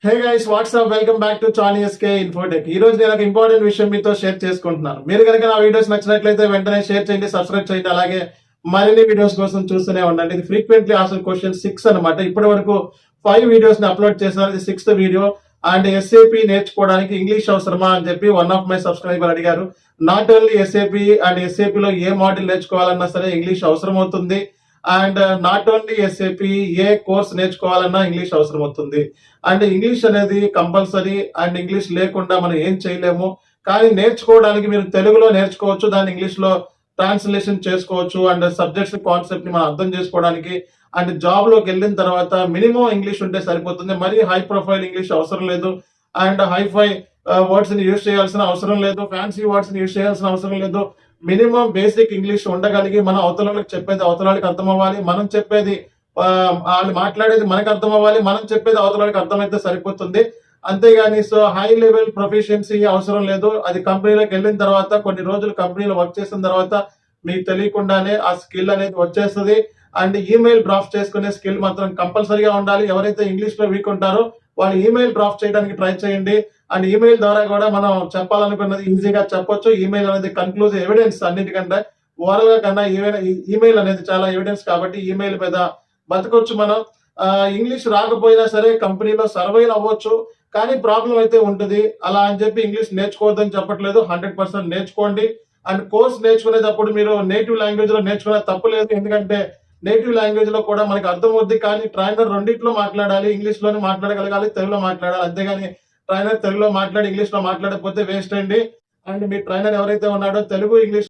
Hey guys what's up welcome back to చానీ SK Infotech. ఈ రోజు నేను ఒక ఇంపార్టెంట్ విషయం మీతో షేర్ చేసుకుంటున్నాను. మీరు కనుక నా వీడియోస్ నచ్చినట్లయితే వెంటనే షేర్ చేయండి, సబ్స్క్రైబ్ చేయండి. అలాగే మరిన్ని వీడియోస్ కోసం చూస్తూనే ఉండండి. ఇది ఫ్రీక్వెంట్లీ ఆస్క్డ్ క్వశ్చన్ 6 అనమాట. ఇప్పటి వరకు 5 వీడియోస్ ని అప్లోడ్ చేశాను. ఇది 6th వీడియో. అండ్ ఎస్ఏపి నేర్చుకోవడానికి ఇంగ్లీష్ అవసరమా అని చెప్పి వన్ ఆఫ్ మై సబ్స్క్రైబర్ అడిగారు. Not only SAP and SAP లో ఏ మాడ్యూల్ నేర్చుకోవాలన్నా సరే ఇంగ్లీష్ అవసరం అవుతుంది. అండ్ నాట్ ఓన్లీ ఎస్ఏపి ఏ కోర్స్ నేర్చుకోవాలన్నా ఇంగ్లీష్ అవసరం అవుతుంది. అండ్ ఇంగ్లీష్ అనేది కంపల్సరీ. అండ్ ఇంగ్లీష్ లేకుండా మనం ఏం చేయలేము. కానీ నేర్చుకోవడానికి మీరు తెలుగులో నేర్చుకోవచ్చు, దాన్ని ఇంగ్లీష్ లో ట్రాన్స్లేషన్ చేసుకోవచ్చు. అండ్ సబ్జెక్ట్స్ కాన్సెప్ట్ ని మనం అర్థం చేసుకోవడానికి అండ్ జాబ్ లోకి వెళ్ళిన తర్వాత మినిమం ఇంగ్లీష్ ఉంటే సరిపోతుంది. మరీ హై ప్రొఫైల్ ఇంగ్లీష్ అవసరం లేదు. అండ్ హైఫై వర్డ్స్ ని యూజ్ చేయాల్సిన అవసరం లేదు. ఫ్యాన్సీ వర్డ్స్ ని యూజ్ చేయాల్సిన అవసరం లేదు. మినిమం బేసిక్ ఇంగ్లీష్ ఉండగలిగి మనం అవతల వాళ్ళకి చెప్పేది అవతల వాళ్ళకి అర్థం అవ్వాలి, మనం చెప్పేది వాళ్ళు మాట్లాడేది మనకు అర్థం అవ్వాలి, మనం చెప్పేది అవతల వాళ్ళకి అర్థమైతే సరిపోతుంది. అంతేగాని సో హై లెవెల్ ప్రొఫిషియన్సీ అవసరం లేదు. అది కంపెనీలోకి వెళ్ళిన తర్వాత కొన్ని రోజులు కంపెనీలో వర్క్ చేసిన తర్వాత మీకు తెలియకుండానే ఆ స్కిల్ అనేది వచ్చేస్తుంది. అండ్ ఈమెయిల్ డ్రాఫ్ట్ చేసుకునే స్కిల్ మాత్రం కంపల్సరీగా ఉండాలి. ఎవరైతే ఇంగ్లీష్ లో వీక్ ఉంటారో వాళ్ళు ఈమెయిల్ డ్రాఫ్ట్ చేయడానికి ట్రై చేయండి. అండ్ ఈమెయిల్ ద్వారా కూడా మనం చెప్పాలనుకున్నది ఈజీగా చెప్పొచ్చు. ఈమెయిల్ అనేది కన్క్లూజివ్ ఎవిడెన్స్ అన్నిటికంటే. ఓవరాల్ గా కన్నా ఈమెయిల్ అనేది చాలా ఎవిడెన్స్ కాబట్టి ఈమెయిల్ మీద బతకొచ్చు మనం. ఇంగ్లీష్ రాకపోయినా సరే కంపెనీలో సర్వైవ్ అవ్వచ్చు, కానీ ప్రాబ్లం అయితే ఉంటుంది. అలా అని చెప్పి ఇంగ్లీష్ నేర్చుకోవద్దని చెప్పట్లేదు. 100% నేర్చుకోండి. అండ్ కోర్స్ నేర్చుకునేటప్పుడు మీరు నేటివ్ లాంగ్వేజ్ లో నేర్చుకునే తప్పు లేదు. ఎందుకంటే నేటివ్ లాంగ్వేజ్ లో కూడా మనకి అర్థం అవుద్ది. కానీ ట్రైనర్ రెండిట్లో మాట్లాడాలి. ఇంగ్లీష్ లోనే మాట్లాడగలగాలి, తెలుగులో మాట్లాడాలి. అంతేగాని ట్రైనర్ తెలుగులో మాట్లాడి ఇంగ్లీష్ లో మాట్లాడకపోతే వేస్ట్ అండి. అండ్ మీ ట్రైనర్ ఎవరైతే ఉన్నాడో తెలుగు ఇంగ్లీష్